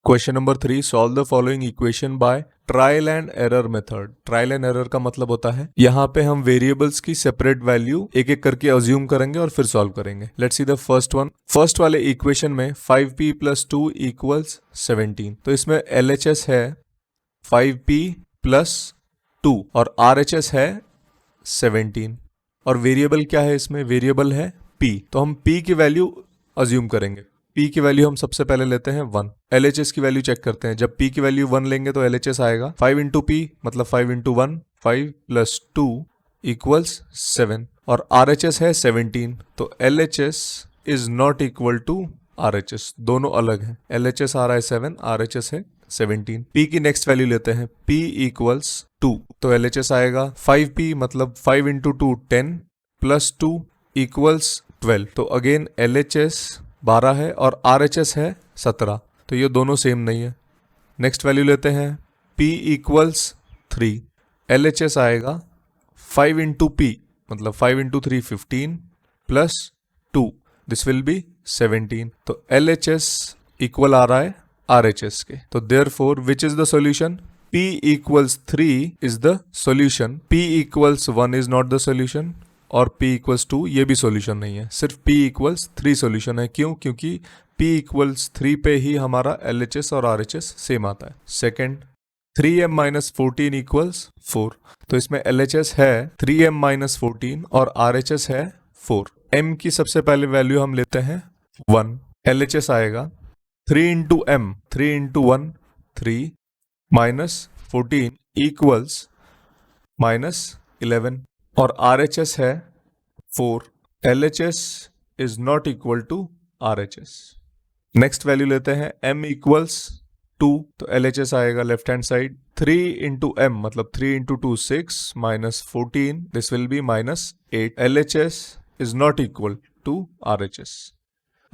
Question number 3, solve the following equation by trial and error method. Trial and error का मतलब होता है यहाँ पे हम वेरिएबल्स की सेपरेट वैल्यू एक एक करके अज्यूम करेंगे और फिर सॉल्व करेंगे। Let's see the first one. First वाले इक्वेशन में 5p + 2 = 17, तो इसमें LHS है 5p + 2 और RHS है 17 और वेरिएबल क्या है इसमें, वेरिएबल है p। तो हम p की वैल्यू अज्यूम करेंगे। p की वैल्यू हम सबसे पहले लेते हैं 1। LHS की वैल्यू चेक करते हैं। जब p की वैल्यू 1 लेंगे तो LHS आएगा 5 × p मतलब 5 × 1, 5 + 2 = 7 और RHS है 17, तो LHS is not equal to RHS, दोनों अलग हैं। LHS आ रहा है 7, RHS है 17। p की नेक्स्ट वैल्यू लेते हैं, p = 2, तो LHS आएगा 5p मतलब 5 × 2 10 + 2 = 12, तो अगेन LHS 12 है और RHS है 17, तो ये दोनों सेम नहीं है। नेक्स्ट वैल्यू लेते हैं, p = 3, LHS आएगा 5 × p मतलब 5 × 3 15 + 2, दिस विल बी 17, तो LHS इक्वल आ रहा है RHS के। तो therefore which is the solution? p = 3 is the solution, p = 1 is not the solution और p = 2 ये भी सॉल्यूशन नहीं है, सिर्फ p = 3 सॉल्यूशन है। क्यों? क्योंकि p = 3 पे ही हमारा LHS और RHS सेम आता है। सेकंड, 3m - 14 = 4, तो इसमें LHS है 3m - 14 और RHS है 4। m की सबसे पहले वैल्यू हम लेते हैं 1, LHS आएगा 3 × m, 3 × 1 3 - 14 = -11 और RHS है 4, LHS is not equal to RHS। Next value लेते हैं, m = 2, तो LHS आएगा लेफ्ट हैंड साइड 3 × m मतलब 3 × 2 6 - 14, this will be -8, LHS is not equal to RHS,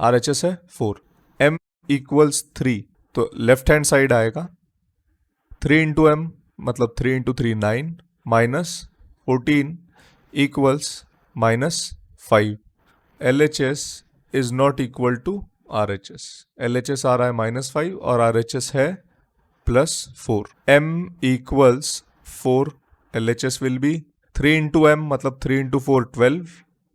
RHS है 4। m = 3, तो लेफ्ट हैंड साइड आएगा 3 × m मतलब 3 × 3 9 -14 = -5, LHS is not equal to RHS, LHS आ रहा है -5 और RHS है +4। m = 4, LHS will be 3 × m मतलब 3 × 4 12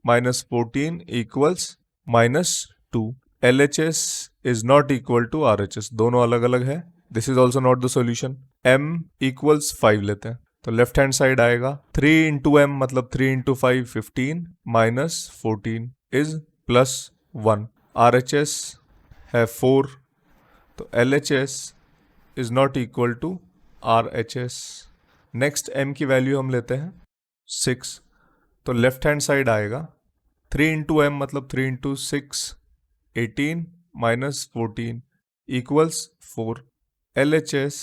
-14 = -2, LHS is not equal to RHS, दोनों अलग अलग है। This is also not the solution. m = 5 लेते हैं, तो लेफ्ट हैंड साइड आएगा 3 × m मतलब 3 × 5 15 -14 इज +1, RHS है 4, तो LHS is not equal to RHS। Next m की वैल्यू हम लेते हैं 6, तो लेफ्ट हैंड साइड आएगा 3 × m मतलब 3 × 6 18 -14 = 4, LHS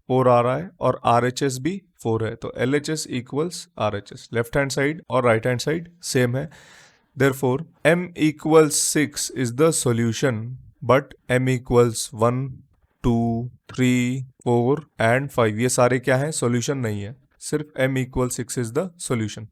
4 आ रहा है और RHS भी 4 है, तो LHS = RHS। Left hand side और राइट हैंड साइड सेम है, therefore m = 6 is the solution, but m = 1 2 3 4 and 5 ये सारे क्या हैं, सॉल्यूशन नहीं है, सिर्फ m = 6 इज द सॉल्यूशन।